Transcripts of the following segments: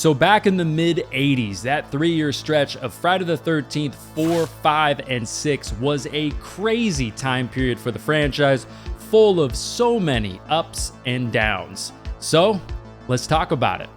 So back in the mid-80s, that 3-year stretch of Friday the 13th, 4, 5, and 6 was a crazy time period for the franchise, full of so many ups and downs. So, let's talk about it.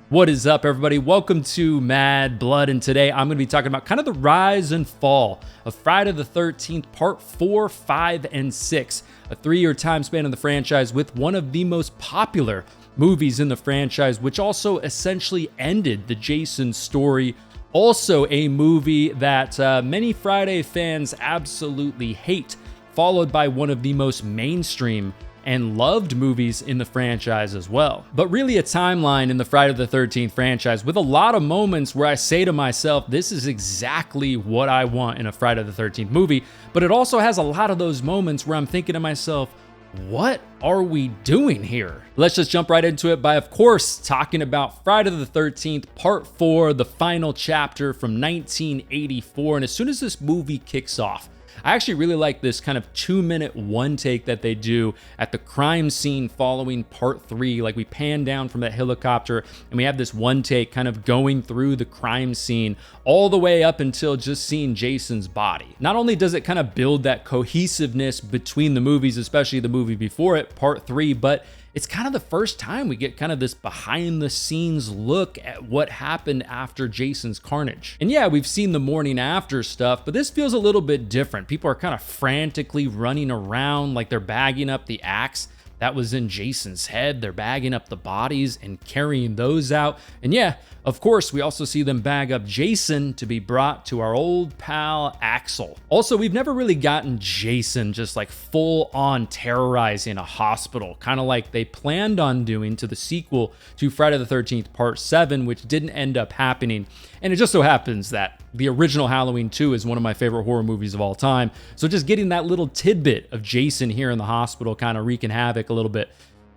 What is up, everybody? Welcome to Mad Blood, and today I'm going to be talking about kind of the rise and fall of Friday the 13th, Part 4, 5, and 6, a 3-year time span in the franchise with one of the most popular movies in the franchise, which also essentially ended the Jason story. Also a movie that many Friday fans absolutely hate, followed by one of the most mainstream and loved movies in the franchise as well. But really a timeline in the Friday the 13th franchise with a lot of moments where I say to myself, this is exactly what I want in a Friday the 13th movie. But it also has a lot of those moments where I'm thinking to myself, what are we doing here? Let's just jump right into it by, of course, talking about Friday the 13th, Part 4, the final chapter from 1984. And as soon as this movie kicks off, I actually really like this kind of 2-minute one take that they do at the crime scene following Part 3. Like, we pan down from that helicopter and we have this one take kind of going through the crime scene all the way up until just seeing Jason's body. Not only does it kind of build that cohesiveness between the movies, especially the movie before it, Part 3, but it's kind of the first time we get kind of this behind the scenes look at what happened after Jason's carnage. And yeah, we've seen the morning after stuff, but this feels a little bit different. People are kind of frantically running around like they're bagging up the axe that was in Jason's head. They're bagging up the bodies and carrying those out. And yeah, of course, we also see them bag up Jason to be brought to our old pal Axel. Also, we've never really gotten Jason just like full on terrorizing a hospital, kind of like they planned on doing to the sequel to Friday the 13th Part 7, which didn't end up happening. And it just so happens that the original Halloween 2 is one of my favorite horror movies of all time. So just getting that little tidbit of Jason here in the hospital kind of wreaking havoc a little bit,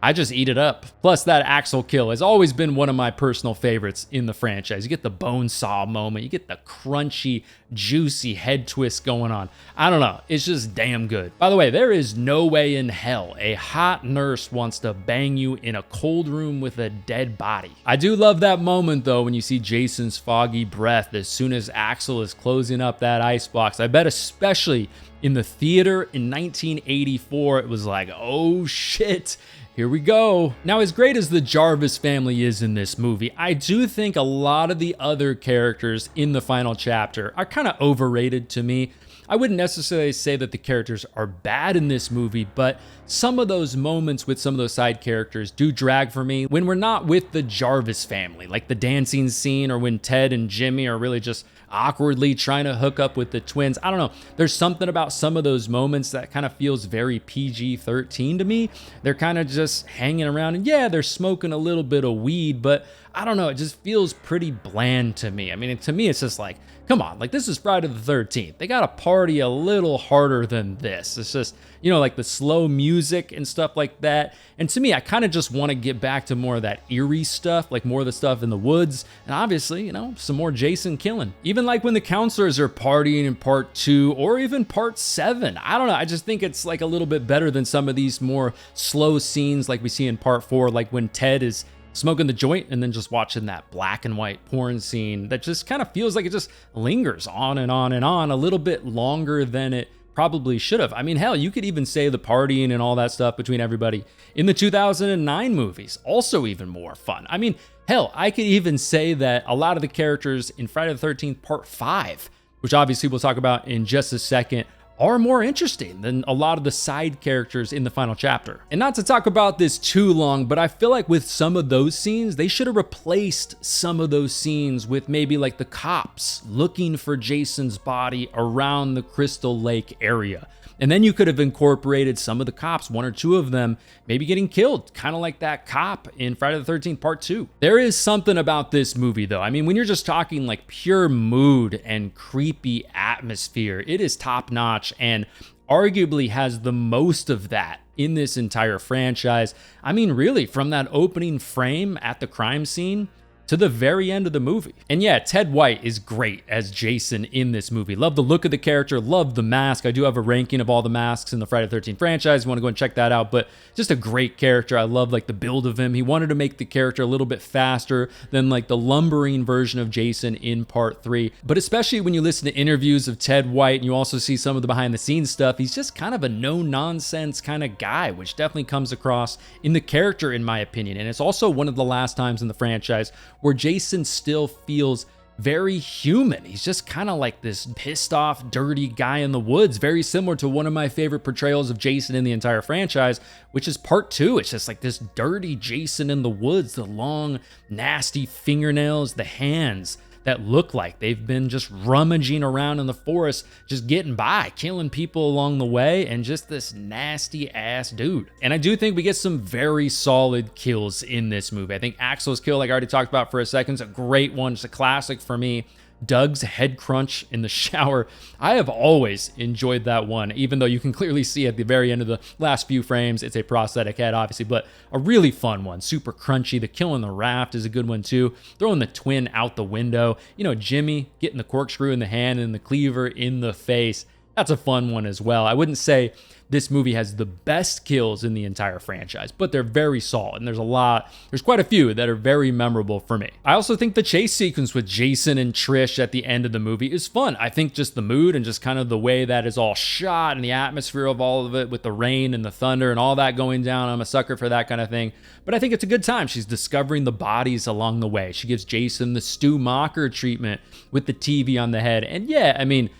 I just eat it up. Plus, that Axel kill has always been one of my personal favorites in the franchise. You get the bone saw moment, you get the crunchy, juicy head twist going on. I don't know, it's just damn good. By the way, there is no way in hell a hot nurse wants to bang you in a cold room with a dead body. I do love that moment though when you see Jason's foggy breath as soon as Axel is closing up that icebox. I bet especially in the theater in 1984, it was like, oh shit, here we go. Now, as great as the Jarvis family is in this movie, I do think a lot of the other characters in the final chapter are kind of overrated to me. I wouldn't necessarily say that the characters are bad in this movie, but some of those moments with some of those side characters do drag for me when we're not with the Jarvis family, like the dancing scene or when Ted and Jimmy are really just awkwardly trying to hook up with the twins. I don't know. There's something about some of those moments that kind of feels very PG-13 to me. They're kind of just hanging around and yeah, they're smoking a little bit of weed, but I don't know. It just feels pretty bland to me. I mean, to me, it's just like, come on, like this is Friday the 13th. They got to party a little harder than this. It's just, you know, like the slow music and stuff like that. And to me, I kind of just want to get back to more of that eerie stuff, like more of the stuff in the woods. And obviously, you know, some more Jason killing. Even like when the counselors are partying in Part 2 or even Part 7. I don't know. I just think it's like a little bit better than some of these more slow scenes like we see in Part 4, like when Ted is smoking the joint and then just watching that black and white porn scene that just kind of feels like it just lingers on and on and on a little bit longer than it probably should have. I mean, hell, you could even say the partying and all that stuff between everybody in the 2009 movies, also even more fun. I mean, hell, I could even say that a lot of the characters in Friday the 13th Part 5, which obviously we'll talk about in just a second, are more interesting than a lot of the side characters in the final chapter. And not to talk about this too long, but I feel like with some of those scenes, they should have replaced some of those scenes with maybe like the cops looking for Jason's body around the Crystal Lake area. And then you could have incorporated some of the cops, 1 or 2 of them, maybe getting killed, kind of like that cop in Friday the 13th Part 2. There is something about this movie though. I mean, when you're just talking like pure mood and creepy atmosphere, it is top notch and arguably has the most of that in this entire franchise. I mean, really, from that opening frame at the crime scene to the very end of the movie. And yeah, Ted White is great as Jason in this movie. Love the look of the character, love the mask. I do have a ranking of all the masks in the Friday the 13th franchise. You want to go and check that out, but just a great character. I love like the build of him. He wanted to make the character a little bit faster than like the lumbering version of Jason in part 3. But especially when you listen to interviews of Ted White and you also see some of the behind the scenes stuff, he's just kind of a no nonsense kind of guy, which definitely comes across in the character in my opinion. And it's also one of the last times in the franchise where Jason still feels very human. He's just kind of like this pissed off, dirty guy in the woods, very similar to one of my favorite portrayals of Jason in the entire franchise, which is part 2. It's just like this dirty Jason in the woods, the long, nasty fingernails, the hands that look like they've been just rummaging around in the forest, just getting by, killing people along the way, and just this nasty ass dude. And I do think we get some very solid kills in this movie. I think Axel's kill, like I already talked about for a second, is a great one. It's a classic for me. Doug's head crunch in the shower. I have always enjoyed that one, even though you can clearly see at the very end of the last few frames, it's a prosthetic head, obviously, but a really fun one. Super crunchy. The kill on the raft is a good one too. Throwing the twin out the window. You know, Jimmy getting the corkscrew in the hand and the cleaver in the face. That's a fun one as well. I wouldn't say this movie has the best kills in the entire franchise, but they're very solid. And there's quite a few that are very memorable for me. I also think the chase sequence with Jason and Trish at the end of the movie is fun. I think just the mood and just kind of the way that is all shot and the atmosphere of all of it with the rain and the thunder and all that going down. I'm a sucker for that kind of thing. But I think it's a good time. She's discovering the bodies along the way. She gives Jason the Stu Macher treatment with the TV on the head. And yeah, I mean,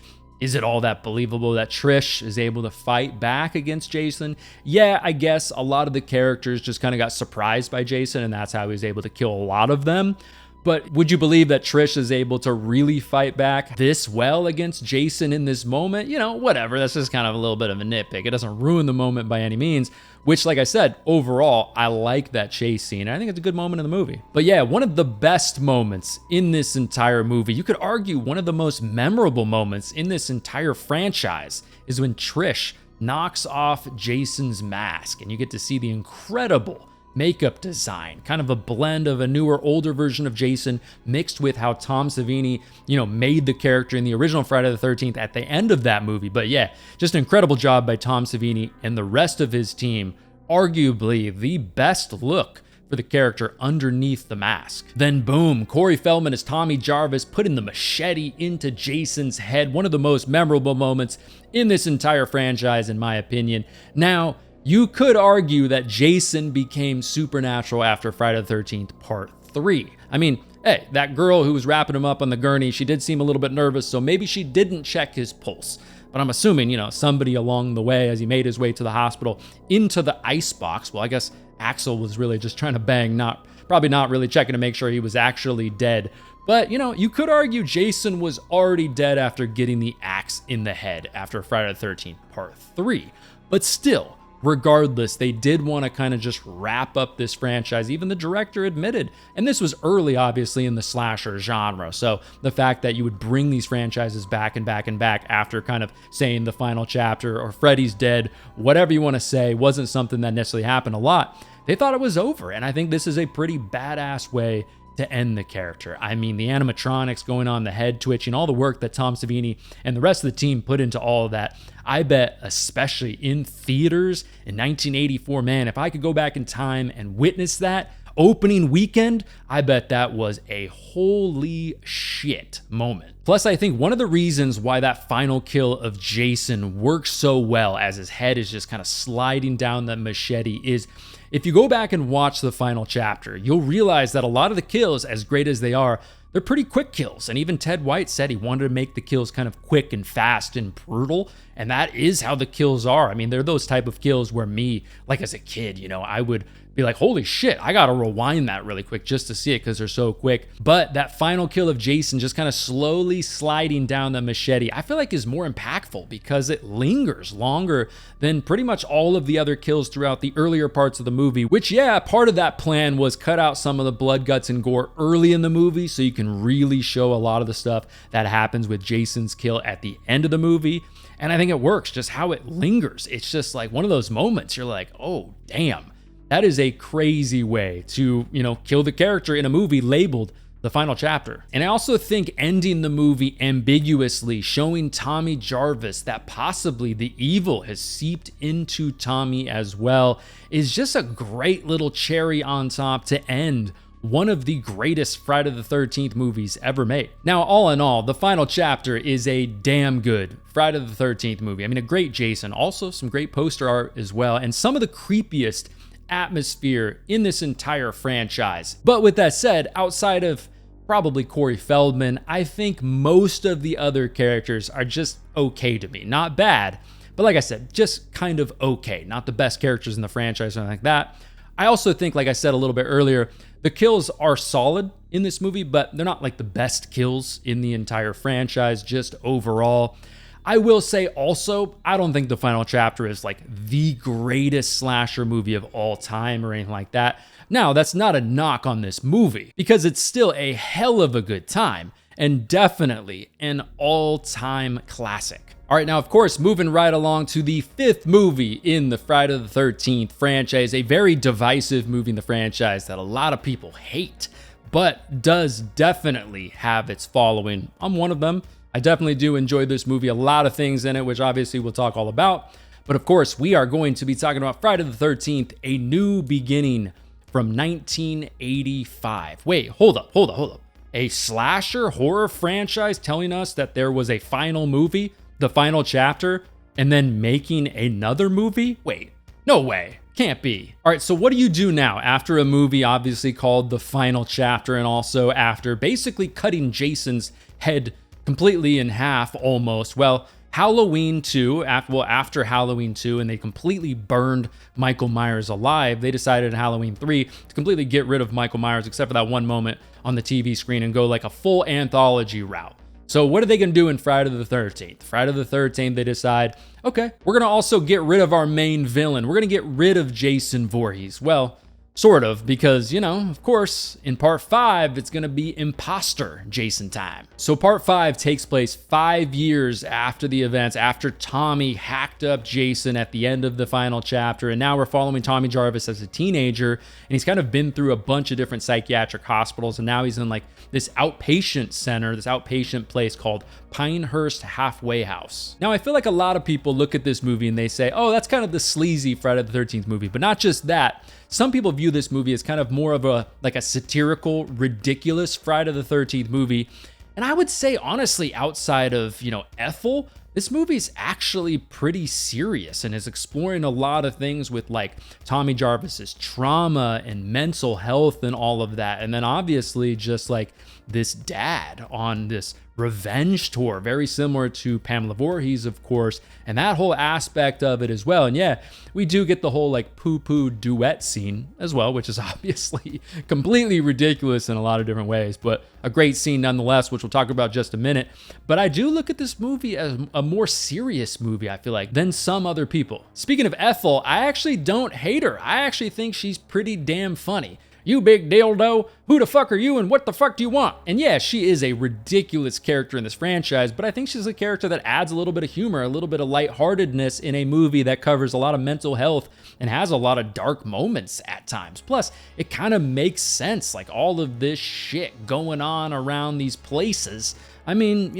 is it all that believable that Trish is able to fight back against Jason? Yeah, I guess a lot of the characters just kind of got surprised by Jason, and that's how he was able to kill a lot of them. But would you believe that Trish is able to really fight back this well against Jason in this moment? You know, whatever. That's just kind of a little bit of a nitpick. It doesn't ruin the moment by any means, which, like I said, overall, I like that chase scene. I think it's a good moment in the movie. But yeah, one of the best moments in this entire movie, you could argue one of the most memorable moments in this entire franchise, is when Trish knocks off Jason's mask and you get to see the incredible makeup design, kind of a blend of a newer, older version of Jason mixed with how Tom Savini, made the character in the original Friday the 13th at the end of that movie. But yeah, just an incredible job by Tom Savini and the rest of his team. Arguably the best look for the character underneath the mask. Then boom, Corey Feldman as Tommy Jarvis putting the machete into Jason's head. One of the most memorable moments in this entire franchise, in my opinion. Now, you could argue that Jason became supernatural after Friday the 13th Part 3. I mean, hey, that girl who was wrapping him up on the gurney, she did seem a little bit nervous, so maybe she didn't check his pulse. But I'm assuming, somebody along the way, as he made his way to the hospital, into the ice box. Well, I guess Axel was really just trying to bang, probably not really checking to make sure he was actually dead. But, you could argue Jason was already dead after getting the axe in the head after Friday the 13th Part 3. But still, regardless, they did want to kind of just wrap up this franchise. Even the director admitted, and this was early, obviously, in the slasher genre. So the fact that you would bring these franchises back and back and back after kind of saying the final chapter or Freddy's dead, whatever you want to say, wasn't something that necessarily happened a lot. They thought it was over. And I think this is a pretty badass way to end the character. I mean, the animatronics going on, the head twitching, all the work that Tom Savini and the rest of the team put into all of that. I bet, especially in theaters in 1984, man, if I could go back in time and witness that opening weekend, I bet that was a holy shit moment. Plus, I think one of the reasons why that final kill of Jason works so well as his head is just kind of sliding down the machete is, if you go back and watch the final chapter, you'll realize that a lot of the kills, as great as they are, they're pretty quick kills. And even Ted White said he wanted to make the kills kind of quick and fast and brutal. And that is how the kills are. I mean, they're those type of kills where me, like as a kid, I would be like, holy shit, I gotta rewind that really quick just to see it because they're so quick. But that final kill of Jason just kind of slowly sliding down the machete, I feel like is more impactful because it lingers longer than pretty much all of the other kills throughout the earlier parts of the movie, which, yeah, part of that plan was cut out some of the blood, guts, and gore early in the movie so you can really show a lot of the stuff that happens with Jason's kill at the end of the movie. And I think it works, just how it lingers. It's just like one of those moments you're like, oh, damn. That is a crazy way to, kill the character in a movie labeled the final chapter. And I also think ending the movie ambiguously, showing Tommy Jarvis that possibly the evil has seeped into Tommy as well, is just a great little cherry on top to end one of the greatest Friday the 13th movies ever made. Now, all in all, the final chapter is a damn good Friday the 13th movie. I mean, a great Jason, also some great poster art as well, and some of the creepiest atmosphere in this entire franchise. But with that said, outside of probably Corey Feldman, I think most of the other characters are just okay to me. Not bad, but like I said, just kind of okay. Not the best characters in the franchise or anything like that. I also think, like I said a little bit earlier, the kills are solid in this movie, but they're not like the best kills in the entire franchise, just overall. I will say also, I don't think the final chapter is like the greatest slasher movie of all time or anything like that. Now, that's not a knock on this movie, because it's still a hell of a good time and definitely an all-time classic. All right, now, of course, moving right along to the fifth movie in the Friday the 13th franchise, a very divisive movie in the franchise that a lot of people hate, but does definitely have its following. I'm one of them. I definitely do enjoy this movie. A lot of things in it, which obviously we'll talk all about. But of course, we are going to be talking about Friday the 13th, A New Beginning from 1985. Wait, hold up. A slasher horror franchise telling us that there was a final movie, the final chapter, and then making another movie? Wait, no way. Can't be. All right, so what do you do now after a movie obviously called The Final Chapter, and also after basically cutting Jason's head completely in half almost? Well, Halloween 2, after Halloween 2, and they completely burned Michael Myers alive, they decided in Halloween 3 to completely get rid of Michael Myers, except for that one moment on the TV screen, and go like a full anthology route. So what are they going to do in Friday the 13th? Friday the 13th, they decide, okay, we're going to also get rid of our main villain. We're going to get rid of Jason Voorhees. Well, sort of, because, of course, in part 5, it's going to be imposter Jason time. So part 5 takes place 5 years after the events, after Tommy hacked up Jason at the end of the final chapter. And now we're following Tommy Jarvis as a teenager, and he's kind of been through a bunch of different psychiatric hospitals. And now he's in like this outpatient center, this outpatient place called Pinehurst Halfway House. Now, I feel like a lot of people look at this movie and they say, oh, that's kind of the sleazy Friday the 13th movie. But not just that. Some people view this movie as kind of more of a satirical, ridiculous Friday the 13th movie. And I would say, honestly, outside of, Ethel, this movie's actually pretty serious and is exploring a lot of things with like Tommy Jarvis's trauma and mental health and all of that. And then obviously just like this dad on this revenge tour, very similar to Pamela Voorhees, of course, and that whole aspect of it as well. And yeah, we do get the whole like poo-poo duet scene as well, which is obviously completely ridiculous in a lot of different ways, but a great scene nonetheless, which we'll talk about just a minute. But I do look at this movie as a more serious movie, I feel like, than some other people. Speaking of Ethel, I actually don't hate her. I actually think she's pretty damn funny. You big dildo, who the fuck are you and what the fuck do you want? And yeah, she is a ridiculous character in this franchise, but I think she's a character that adds a little bit of humor, a little bit of lightheartedness in a movie that covers a lot of mental health and has a lot of dark moments at times. Plus, it kind of makes sense, like all of this shit going on around these places. I mean,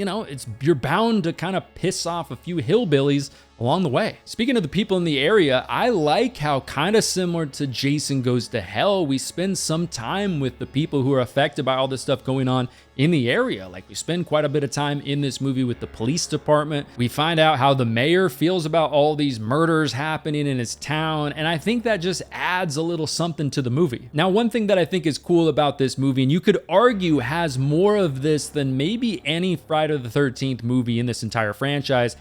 you're bound to kind of piss off a few hillbillies along the way. Speaking of the people in the area, I like how, kind of similar to Jason Goes to Hell, we spend some time with the people who are affected by all this stuff going on in the area. Like, we spend quite a bit of time in this movie with the police department. We find out how the mayor feels about all these murders happening in his town, and I think that just adds a little something to the movie. Now, one thing that I think is cool about this movie, and you could argue has more of this than maybe any Friday the 13th movie in this entire franchise,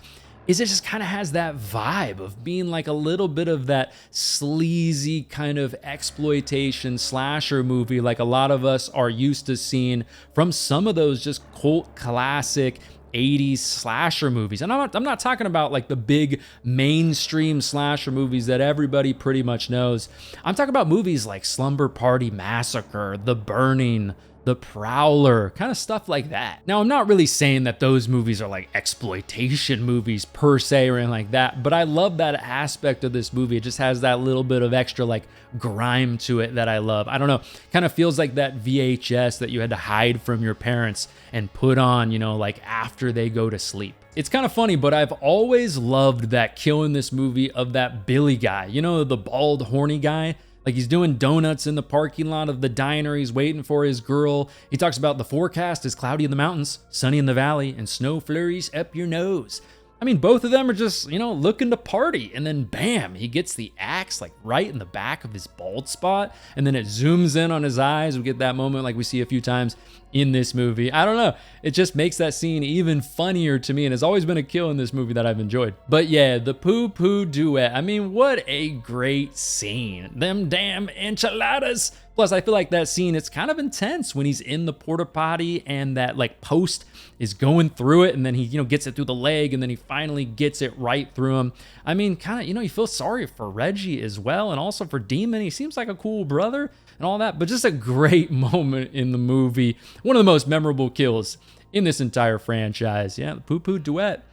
is it just kind of has that vibe of being like a little bit of that sleazy kind of exploitation slasher movie like a lot of us are used to seeing from some of those just cult classic 80s slasher movies. And I'm not talking about like the big mainstream slasher movies that everybody pretty much knows. I'm talking about movies like Slumber Party Massacre, The Burning, The Prowler, kind of stuff like that. Now, I'm not really saying that those movies are like exploitation movies per se or anything like that, but I love that aspect of this movie. It just has that little bit of extra like grime to it that I love. I don't know, kind of feels like that VHS that you had to hide from your parents and put on, you know, like after they go to sleep. It's kind of funny, but I've always loved that kill in this movie of that Billy guy, you know, the bald, horny guy. Like he's doing donuts in the parking lot of the diner. He's waiting for his girl. He talks about the forecast is cloudy in the mountains, sunny in the valley, and snow flurries up your nose. I mean, both of them are just, you know, looking to party. And then bam, he gets the axe like right in the back of his bald spot. And then it zooms in on his eyes. We get that moment like we see a few times in this movie. I don't know. It just makes that scene even funnier to me. And it's always been a kill in this movie that I've enjoyed. But yeah, the poo-poo duet. I mean, what a great scene. Them damn enchiladas. Plus, I feel like that scene, it's kind of intense when he's in the porta potty and that like post is going through it and then he, you know, gets it through the leg and then he finally gets it right through him. I mean, kind of, you know, you feel sorry for Reggie as well and also for Demon. He seems like a cool brother and all that, but just a great moment in the movie. One of the most memorable kills in this entire franchise. Yeah, the poo-poo duet.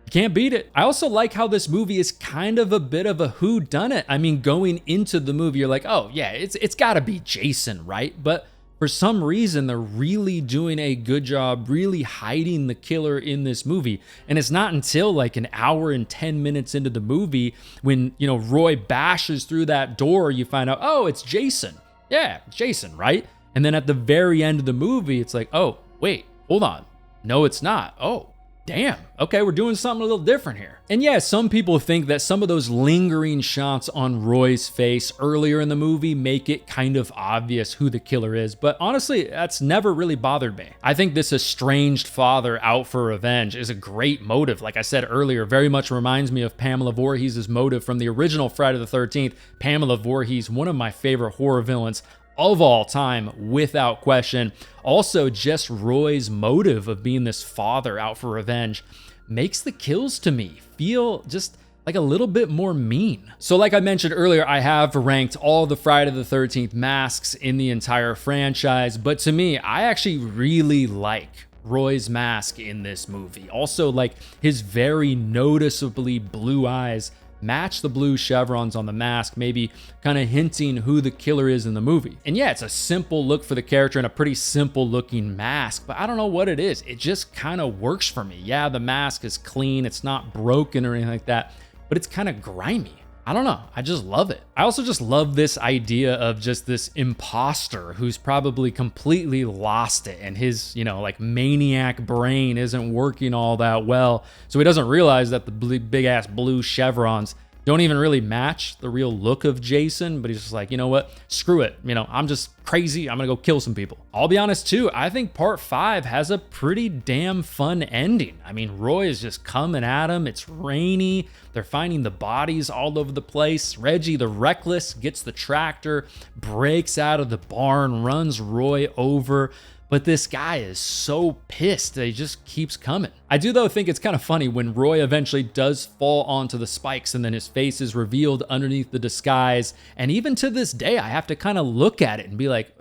You can't beat it. I also like how this movie is kind of a bit of a whodunit. I mean, going into the movie, you're like, oh yeah, it's gotta be Jason, right? But for some reason, they're really doing a good job really hiding the killer in this movie. And it's not until like an hour and 10 minutes into the movie when, you know, Roy bashes through that door, you find out, oh, it's Jason. Yeah, Jason, right? And then at the very end of the movie, it's like, oh, wait, hold on. No, it's not. Oh, damn. Okay, we're doing something a little different here. And yeah, some people think that some of those lingering shots on Roy's face earlier in the movie make it kind of obvious who the killer is, but honestly, that's never really bothered me. I think this estranged father out for revenge is a great motive. Like I said earlier, very much reminds me of Pamela Voorhees' motive from the original Friday the 13th. Pamela Voorhees, one of my favorite horror villains of all time, without question. Also, just Roy's motive of being this father out for revenge makes the kills to me feel just like a little bit more mean. So like I mentioned earlier, I have ranked all the Friday the 13th masks in the entire franchise, but to me, I actually really like Roy's mask in this movie. Also, like his very noticeably blue eyes match the blue chevrons on the mask, maybe kind of hinting who the killer is in the movie. And yeah, it's a simple look for the character and a pretty simple looking mask, but I don't know what it is. It just kind of works for me. Yeah, the mask is clean, it's not broken or anything like that, but it's kind of grimy. I don't know. I just love it. I also just love this idea of just this imposter who's probably completely lost it and his, you know, like maniac brain isn't working all that well. So he doesn't realize that the big ass blue chevrons don't even really match the real look of Jason, but he's just like, you know what? Screw it. You know, I'm just crazy. I'm gonna go kill some people. I'll be honest too, I think part 5 has a pretty damn fun ending. I mean, Roy is just coming at him. It's rainy. They're finding the bodies all over the place. Reggie, the reckless, gets the tractor, breaks out of the barn, runs Roy over. But this guy is so pissed that he just keeps coming. I do though think it's kind of funny when Roy eventually does fall onto the spikes and then his face is revealed underneath the disguise. And even to this day, I have to kind of look at it and be like,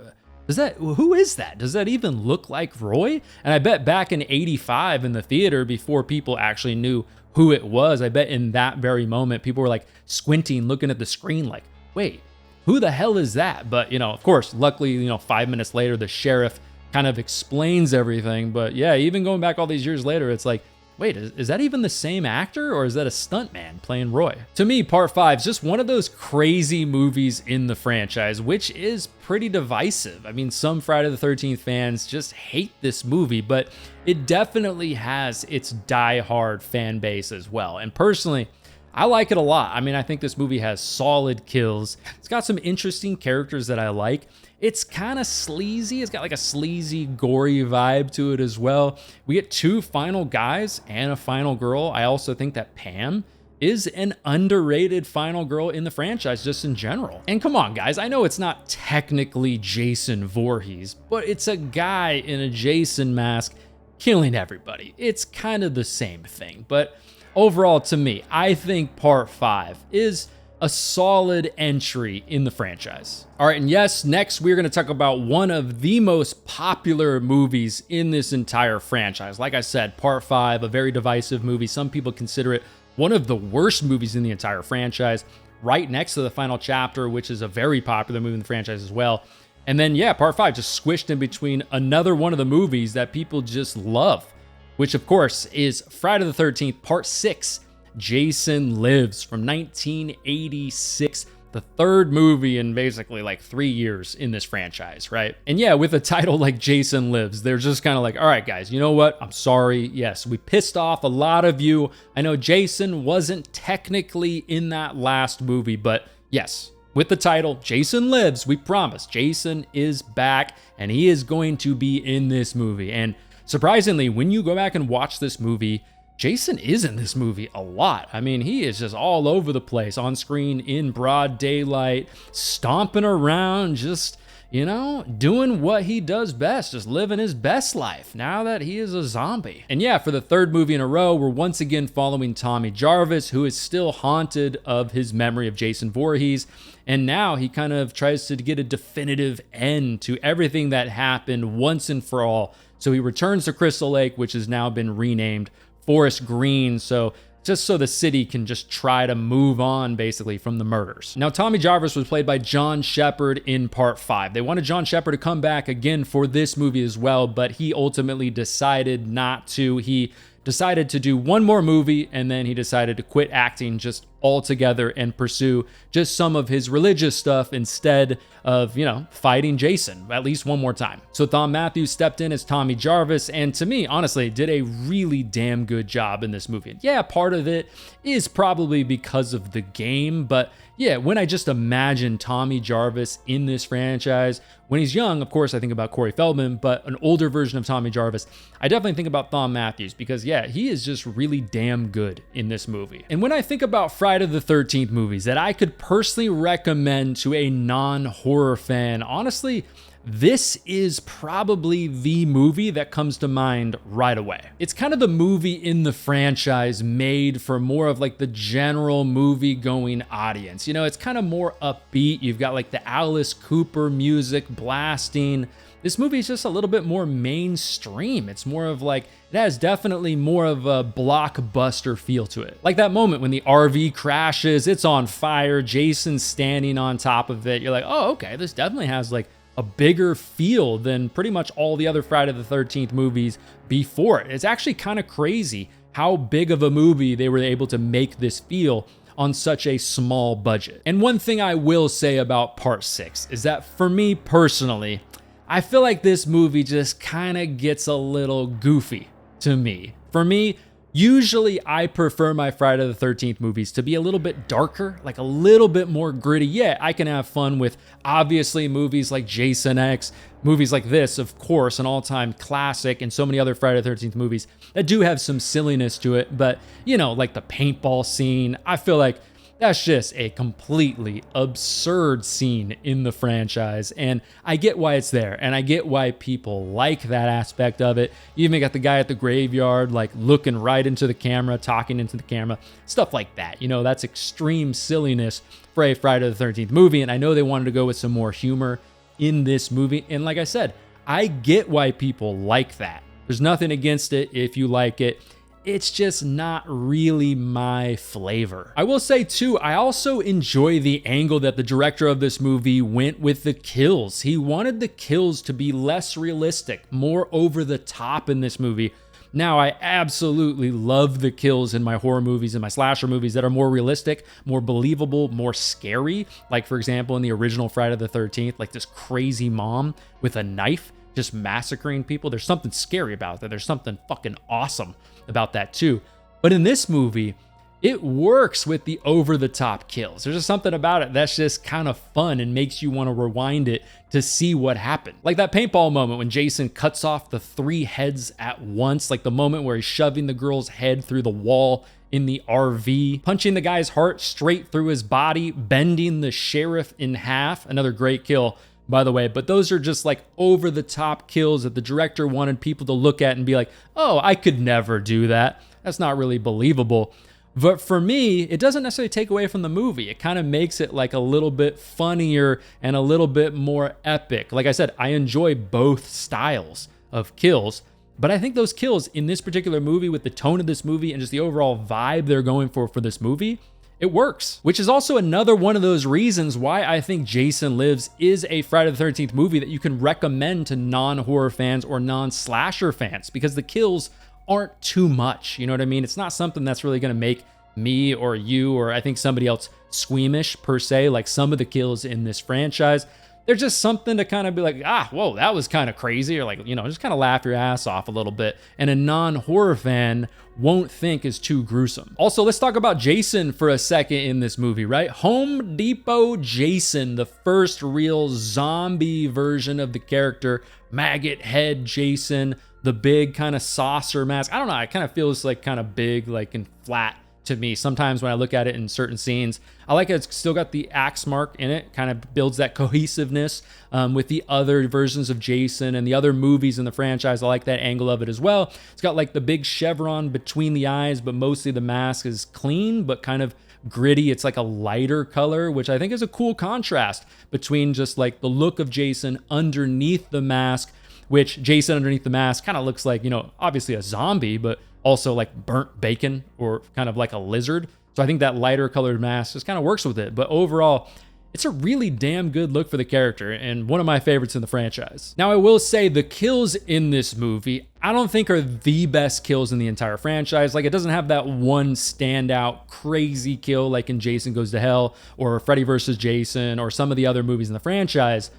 who is that? Does that even look like Roy? And I bet back in '85 in the theater, before people actually knew who it was, I bet in that very moment, people were like squinting, looking at the screen like, wait, who the hell is that? But, you know, of course, luckily, you know, 5 minutes later, the sheriff kind of explains everything. But yeah, even going back all these years later, it's like, wait, is that even the same actor or is that a stuntman playing Roy? To me, part 5 is just one of those crazy movies in the franchise, which is pretty divisive. I mean, some Friday the 13th fans just hate this movie, but it definitely has its die-hard fan base as well. And personally, I like it a lot. I mean, I think this movie has solid kills. It's got some interesting characters that I like. It's kind of sleazy. It's got like a sleazy, gory vibe to it as well. We get 2 final guys and a final girl. I also think that Pam is an underrated final girl in the franchise just in general. And come on, guys, I know it's not technically Jason Voorhees, but it's a guy in a Jason mask killing everybody. It's kind of the same thing. But overall, to me, I think part 5 is a solid entry in the franchise. All right, and yes, next we're going to talk about one of the most popular movies in this entire franchise. Like I said, Part 5, a very divisive movie. Some people consider it one of the worst movies in the entire franchise, right next to the final chapter, which is a very popular movie in the franchise as well. And then, yeah, Part 5 just squished in between another one of the movies that people just love, which of course is Friday the 13th, Part 6, Jason Lives from 1986, the third movie in basically like 3 years in this franchise, right? And yeah, with a title like Jason Lives, they're just kind of like, all right, guys, you know what? I'm sorry. Yes, we pissed off a lot of you. I know Jason wasn't technically in that last movie, but yes, with the title Jason Lives, we promise Jason is back and he is going to be in this movie. And surprisingly, when you go back and watch this movie, Jason is in this movie a lot. I mean, he is just all over the place on screen in broad daylight, stomping around, just, you know, doing what he does best, just living his best life now that he is a zombie. And yeah, for the third movie in a row, we're once again following Tommy Jarvis, who is still haunted of his memory of Jason Voorhees. And now he kind of tries to get a definitive end to everything that happened once and for all. So he returns to Crystal Lake, which has now been renamed Forest Green, so just so the city can just try to move on basically from the murders. Now, Tommy Jarvis was played by John Shepherd in Part 5. They wanted John Shepherd to come back again for this movie as well, but he ultimately decided not to. He decided to do one more movie, and then he decided to quit acting just altogether and pursue just some of his religious stuff instead of, you know, fighting Jason at least one more time. So Thom Matthews stepped in as Tommy Jarvis, and to me, honestly, did a really damn good job in this movie. Yeah, part of it is probably because of the game, but yeah, when I just imagine Tommy Jarvis in this franchise, when he's young, of course, I think about Corey Feldman, but an older version of Tommy Jarvis, I definitely think about Thom Matthews because, yeah, he is just really damn good in this movie. And when I think about Friday the 13th movies that I could personally recommend to a non-horror fan, honestly, this is probably the movie that comes to mind right away. It's kind of the movie in the franchise made for more of like the general movie going audience. You know, it's kind of more upbeat. You've got like the Alice Cooper music blasting. This movie is just a little bit more mainstream. It's more of like, it has definitely more of a blockbuster feel to it. Like that moment when the RV crashes, it's on fire, Jason's standing on top of it. You're like, oh, okay, this definitely has like a bigger feel than pretty much all the other Friday the 13th movies before it. It's actually kind of crazy how big of a movie they were able to make this feel on such a small budget. And one thing I will say about Part 6 is that for me personally, I feel like this movie just kind of gets a little goofy to me. For me, usually I prefer my Friday the 13th movies to be a little bit darker, like a little bit more gritty. Yeah, I can have fun with obviously movies like Jason X, movies like this, of course, an all-time classic, and so many other Friday the 13th movies that do have some silliness to it. But, you know, like the paintball scene, I feel like that's just a completely absurd scene in the franchise, and I get why it's there, and I get why people like that aspect of it. You even got the guy at the graveyard, like looking right into the camera, talking into the camera, stuff like that. You know, that's extreme silliness for a Friday the 13th movie, and I know they wanted to go with some more humor in this movie, and like I said, I get why people like that. There's nothing against it if you like it. It's just not really my flavor. I will say too, I also enjoy the angle that the director of this movie went with the kills. He wanted the kills to be less realistic, more over the top in this movie. Now, I absolutely love the kills in my horror movies and my slasher movies that are more realistic, more believable, more scary. Like, for example, in the original Friday the 13th, like this crazy mom with a knife just massacring people. There's something scary about that. There's something fucking awesome about that too. But in this movie, it works with the over-the-top kills. There's just something about it that's just kind of fun and makes you want to rewind it to see what happened. Like that paintball moment when Jason cuts off the 3 heads at once, like the moment where he's shoving the girl's head through the wall in the RV, punching the guy's heart straight through his body, bending the sheriff in half. Another great kill, by the way, but those are just like over the top kills that the director wanted people to look at and be like, oh, I could never do that. That's not really believable. But for me, it doesn't necessarily take away from the movie. It kind of makes it like a little bit funnier and a little bit more epic. Like I said, I enjoy both styles of kills, but I think those kills in this particular movie, with the tone of this movie and just the overall vibe they're going for this movie, it works. Which is also another one of those reasons why I think Jason Lives is a Friday the 13th movie that you can recommend to non-horror fans or non-slasher fans, because the kills aren't too much. You know what I mean? It's not something that's really going to make me or you or I think somebody else squeamish per se, like some of the kills in this franchise. They're just something to kind of be like, whoa, that was kind of crazy, or like, just kind of laugh your ass off a little bit, and a non-horror fan won't think is too gruesome. Also, let's talk about Jason for a second in this movie, right? Home Depot Jason, the first real zombie version of the character, maggot head Jason, the big kind of saucer mask. I don't know, it kind of feels like kind of big, like and flat to me sometimes when I look at it in certain scenes. I like it's still got the axe mark in it, kind of builds that cohesiveness with the other versions of Jason and the other movies in the franchise. I like that angle of it as well. It's got like the big chevron between the eyes, but mostly the mask is clean but kind of gritty. It's like a lighter color, which I think is a cool contrast between just like the look of Jason underneath the mask, which Jason underneath the mask kind of looks like, obviously a zombie, but also like burnt bacon or kind of like a lizard. So I think that lighter colored mask just kind of works with it. But overall, it's a really damn good look for the character and one of my favorites in the franchise. Now, I will say the kills in this movie, I don't think are the best kills in the entire franchise. Like, it doesn't have that one standout crazy kill like in Jason Goes to Hell or Freddy vs. Jason or some of the other movies in the franchise.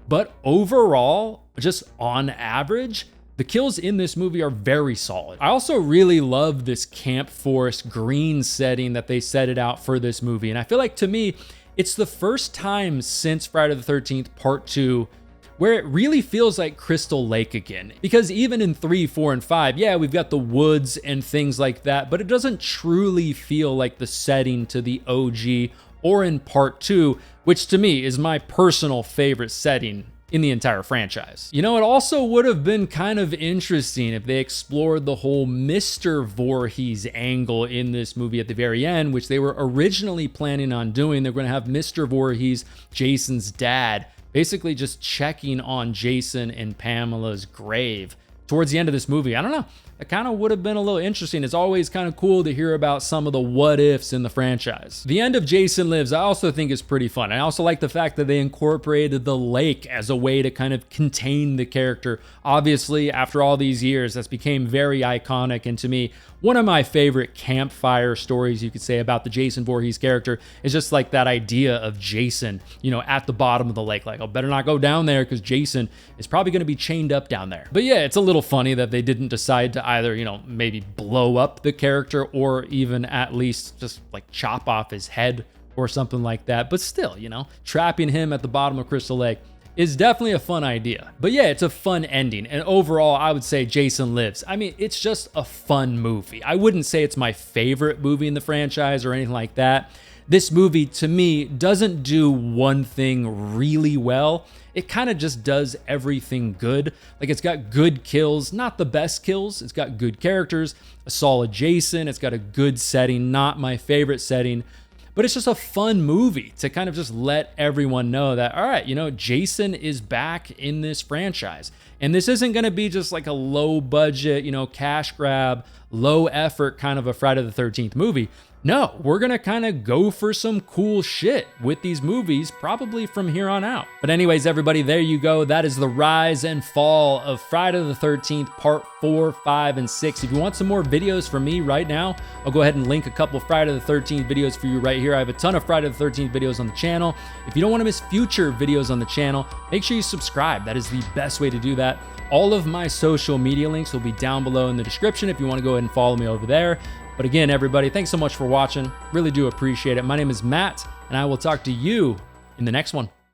But overall, just on average, the kills in this movie are very solid. I also really love this Camp Forest green setting that they set it out for this movie. And I feel like, to me, it's the first time since Friday the 13th Part 2 where it really feels like Crystal Lake again. Because even in 3, 4, and 5, yeah, we've got the woods and things like that, but it doesn't truly feel like the setting to the OG or in Part 2, which to me is my personal favorite setting in the entire franchise. It also would have been kind of interesting if they explored the whole Mr. Voorhees angle in this movie at the very end, which they were originally planning on doing. They're going to have Mr. Voorhees, Jason's dad, basically just checking on Jason and Pamela's grave towards the end of this movie. I don't know. It kind of would have been a little interesting. It's always kind of cool to hear about some of the what ifs in the franchise. The end of Jason Lives, I also think is pretty fun. I also like the fact that they incorporated the lake as a way to kind of contain the character. Obviously, after all these years, that's became very iconic, and to me, one of my favorite campfire stories you could say about the Jason Voorhees character is just like that idea of Jason, at the bottom of the lake. Like, better not go down there because Jason is probably going to be chained up down there. But yeah, it's a little funny that they didn't decide to either, maybe blow up the character or even at least just like chop off his head or something like that. But still, trapping him at the bottom of Crystal Lake is definitely a fun idea. But yeah, it's a fun ending. And overall, I would say Jason Lives. I mean, it's just a fun movie. I wouldn't say it's my favorite movie in the franchise or anything like that. This movie, to me, doesn't do one thing really well. It kind of just does everything good. Like, it's got good kills, not the best kills. It's got good characters, a solid Jason. It's got a good setting, not my favorite setting. But it's just a fun movie to kind of just let everyone know that, all right, Jason is back in this franchise. And this isn't going to be just like a low budget, cash grab, low effort kind of a Friday the 13th movie. No, we're going to kind of go for some cool shit with these movies, probably from here on out. But anyways, everybody, there you go. That is the rise and fall of Friday the 13th, Part 4, 5, and 6. If you want some more videos from me right now, I'll go ahead and link a couple Friday the 13th videos for you right here. I have a ton of Friday the 13th videos on the channel. If you don't want to miss future videos on the channel, make sure you subscribe. That is the best way to do that. All of my social media links will be down below in the description if you want to go ahead and follow me over there. But again, everybody, thanks so much for watching. Really do appreciate it. My name is Matt, and I will talk to you in the next one.